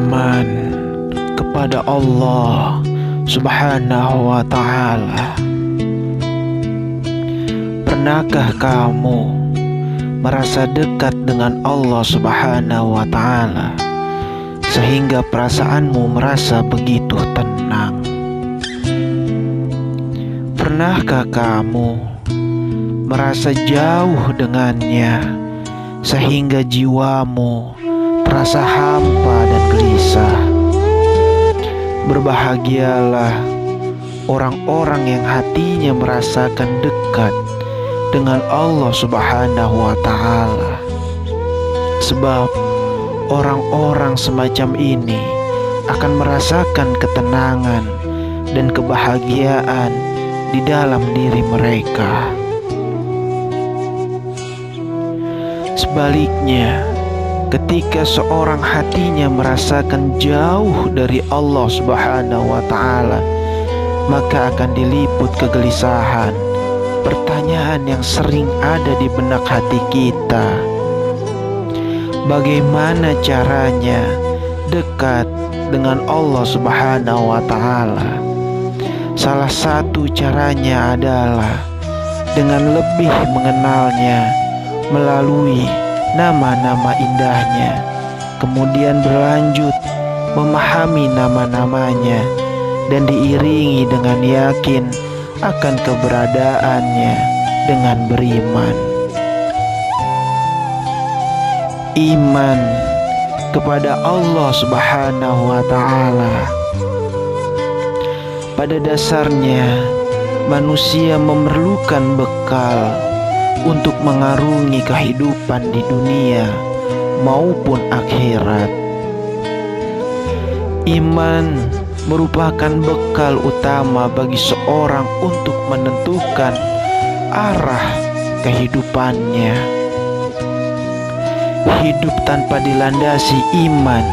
beriman kepada Allah Subhanahu wa Ta'ala. Pernahkah kamu merasa dekat dengan Allah Subhanahu wa Ta'ala sehingga perasaanmu merasa begitu tenang? Pernahkah kamu merasa jauh dengannya sehingga jiwamu terasa hampa dan gelisah? Berbahagialah orang-orang yang hatinya merasakan dekat dengan Allah Subhanahu wa Ta'ala, sebab orang-orang semacam ini akan merasakan ketenangan dan kebahagiaan di dalam diri mereka. Sebaliknya, ketika seorang hatinya merasakan jauh dari Allah Subhanahu wa Ta'ala, maka akan diliput kegelisahan. Pertanyaan yang sering ada di benak hati kita: bagaimana caranya dekat dengan Allah Subhanahu wa Ta'ala? Salah satu caranya adalah dengan lebih mengenalnya melalui nama-nama indahnya, kemudian berlanjut memahami nama-namanya dan diiringi dengan yakin akan keberadaannya dengan beriman. Iman kepada Allah Subhanahu wa Ta'ala. Pada dasarnya, manusia memerlukan bekal untuk mengarungi kehidupan di dunia maupun akhirat. Iman merupakan bekal utama bagi seorang untuk menentukan arah kehidupannya. Hidup tanpa dilandasi iman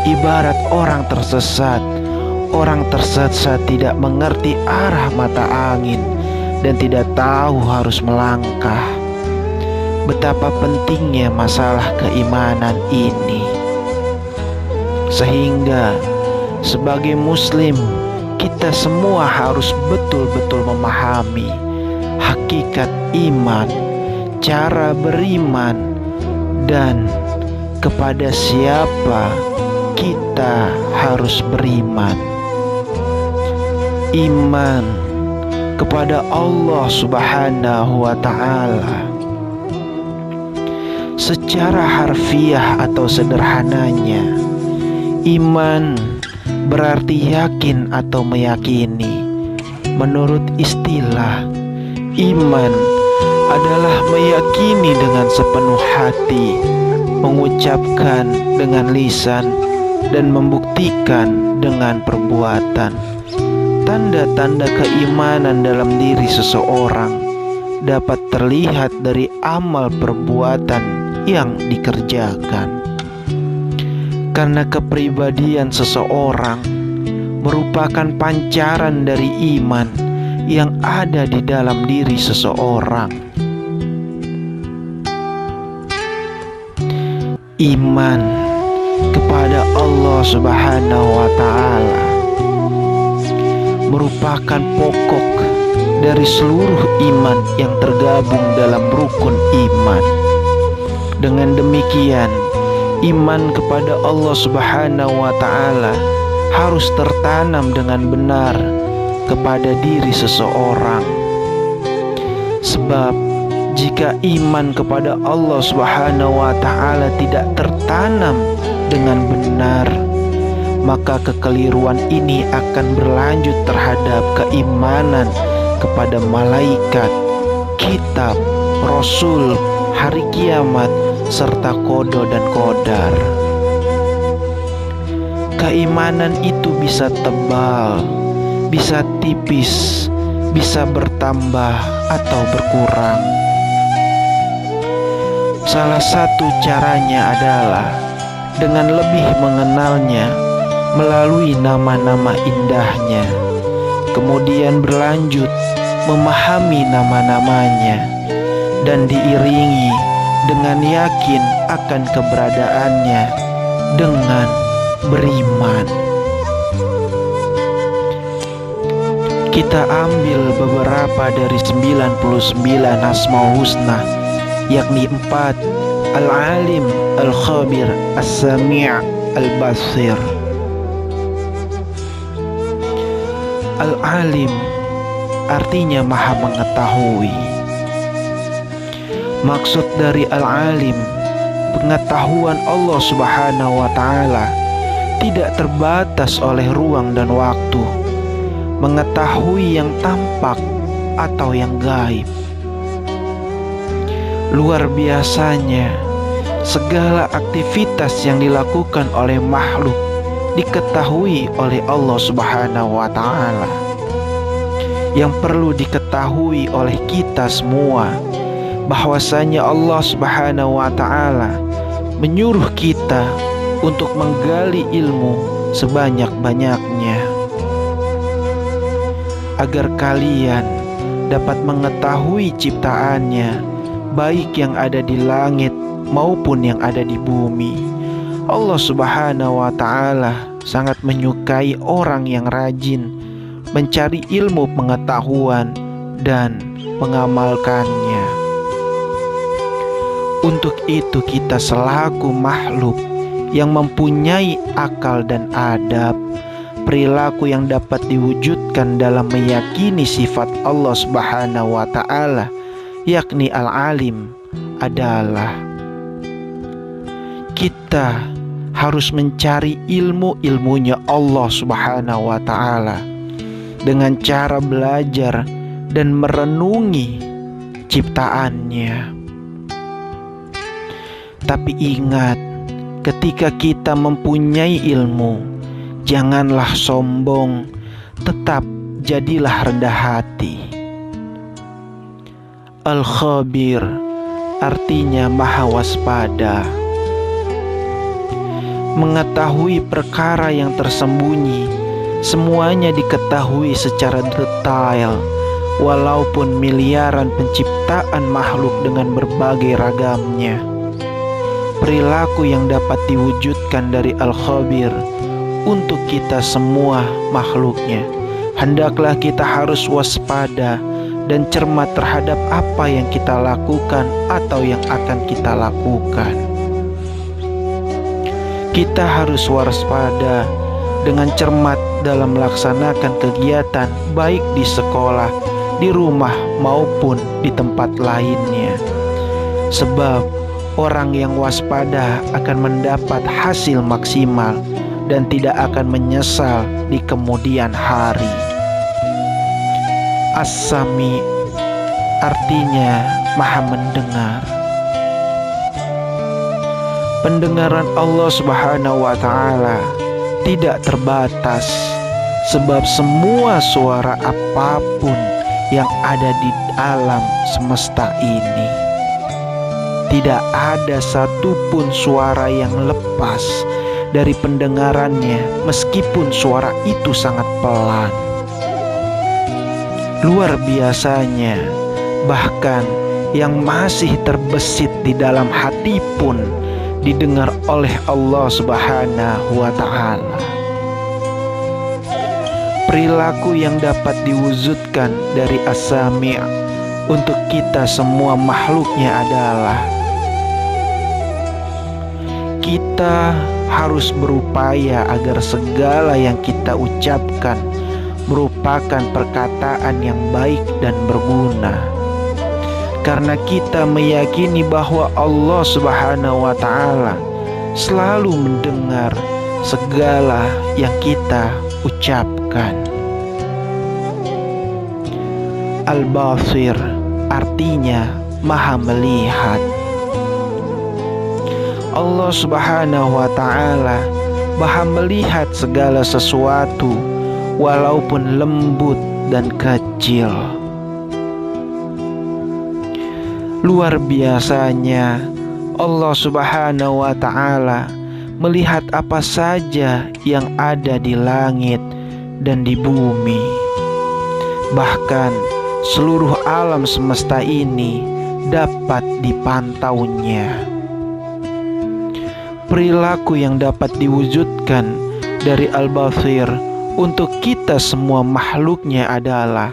ibarat orang tersesat. Orang tersesat tidak mengerti arah mata angin dan tidak tahu harus melangkah. Betapa pentingnya masalah keimanan ini, sehingga sebagai muslim kita semua harus betul-betul memahami hakikat iman, cara beriman, dan kepada siapa kita harus beriman. Iman kepada Allah Subhanahu wa Ta'ala. Secara harfiah atau sederhananya, iman berarti yakin atau meyakini. Menurut istilah, iman adalah meyakini dengan sepenuh hati, mengucapkan dengan lisan, dan membuktikan dengan perbuatan. Tanda-tanda keimanan dalam diri seseorang dapat terlihat dari amal perbuatan yang dikerjakan. Karena kepribadian seseorang merupakan pancaran dari iman yang ada di dalam diri seseorang. Iman kepada Allah Subhanahu wa Ta'ala merupakan pokok dari seluruh iman yang tergabung dalam rukun iman. Dengan demikian, iman kepada Allah Subhanahu wa Ta'ala harus tertanam dengan benar kepada diri seseorang. Sebab jika iman kepada Allah Subhanahu wa Ta'ala tidak tertanam dengan benar, maka kekeliruan ini akan berlanjut terhadap keimanan kepada malaikat, kitab, rasul, hari kiamat, serta kodo dan kodar. Keimanan itu bisa tebal, bisa tipis, bisa bertambah atau berkurang. Salah satu caranya adalah dengan lebih mengenalnya melalui nama-nama indahnya, kemudian berlanjut memahami nama-namanya dan diiringi dengan yakin akan keberadaannya dengan beriman. Kita ambil beberapa dari 99 Asmaul Husna, yakni 4: Al-Alim, Al-Khabir, As-Sami', Al-Basir. Al-Alim artinya maha mengetahui. Maksud dari Al-Alim, pengetahuan Allah Subhanahu wa Ta'ala tidak terbatas oleh ruang dan waktu, mengetahui yang tampak atau yang gaib. Luar biasanya, segala aktivitas yang dilakukan oleh makhluk diketahui oleh Allah Subhanahu wa Ta'ala. Yang perlu diketahui oleh kita semua, bahwasanya Allah Subhanahu wa Ta'ala menyuruh kita untuk menggali ilmu sebanyak-banyaknya, agar kalian dapat mengetahui ciptaannya, baik yang ada di langit maupun yang ada di bumi. Allah Subhanahu wa Ta'ala sangat menyukai orang yang rajin mencari ilmu pengetahuan dan mengamalkannya. Untuk itu kita selaku makhluk yang mempunyai akal dan adab, perilaku yang dapat diwujudkan dalam meyakini sifat Allah Subhanahu wa Ta'ala, yakni Al-Alim, adalah kita harus mencari ilmu-ilmunya Allah Subhanahu wa Ta'ala dengan cara belajar dan merenungi ciptaannya. Tapi ingat, ketika kita mempunyai ilmu, janganlah sombong, tetap jadilah rendah hati. Al-Khabir artinya maha waspada, mengetahui perkara yang tersembunyi. Semuanya diketahui secara detail, walaupun miliaran penciptaan makhluk dengan berbagai ragamnya. Perilaku yang dapat diwujudkan dari Al-Khabir untuk kita semua makhluknya, hendaklah kita harus waspada dan cermat terhadap apa yang kita lakukan atau yang akan kita lakukan. Kita harus waspada dengan cermat dalam melaksanakan kegiatan, baik di sekolah, di rumah, maupun di tempat lainnya. Sebab orang yang waspada akan mendapat hasil maksimal dan tidak akan menyesal di kemudian hari. As-Sami artinya maha mendengar. Pendengaran Allah Subhanahu wa Ta'ala tidak terbatas, sebab semua suara apapun yang ada di alam semesta ini, tidak ada satupun suara yang lepas dari pendengarannya, meskipun suara itu sangat pelan. Luar biasanya, bahkan yang masih terbesit di dalam hati pun didengar oleh Allah Subhanahu wa Ta'ala. Perilaku yang dapat diwujudkan dari As-Sami' untuk kita semua makhluknya adalah kita harus berupaya agar segala yang kita ucapkan merupakan perkataan yang baik dan berguna, karena kita meyakini bahwa Allah Subhanahu wa Ta'ala selalu mendengar segala yang kita ucapkan. Al-Basir artinya maha melihat. Allah Subhanahu wa Ta'ala maha melihat segala sesuatu, walaupun lembut dan kecil. Luar biasanya, Allah Subhanahu wa Ta'ala melihat apa saja yang ada di langit dan di bumi. Bahkan seluruh alam semesta ini dapat dipantaunya. perilaku yang dapat diwujudkan dari Al-Basir untuk kita semua makhluknya adalah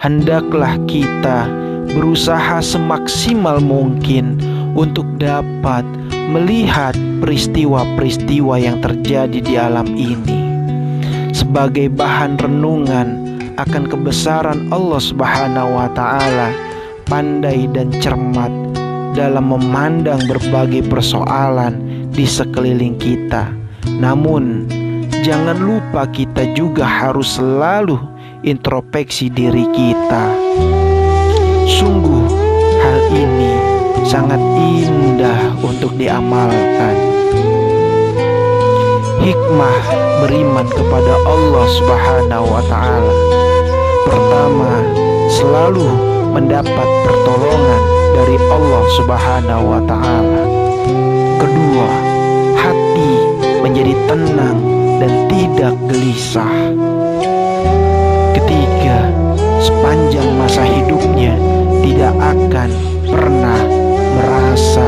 hendaklah kita berusaha semaksimal mungkin untuk dapat melihat peristiwa-peristiwa yang terjadi di alam ini sebagai bahan renungan akan kebesaran Allah Subhanahu wa Ta'ala, pandai dan cermat dalam memandang berbagai persoalan di sekeliling kita. Namun, jangan lupa kita juga harus selalu introspeksi diri kita. Sungguh, hal ini sangat indah untuk diamalkan. Hikmah beriman kepada Allah Subhanahu wa Ta'ala. Pertama, selalu mendapat pertolongan dari Allah Subhanahu wa Ta'ala. Kedua, hati menjadi tenang dan tidak gelisah. Ketiga, sepanjang masa hidupnya tidak akan pernah merasa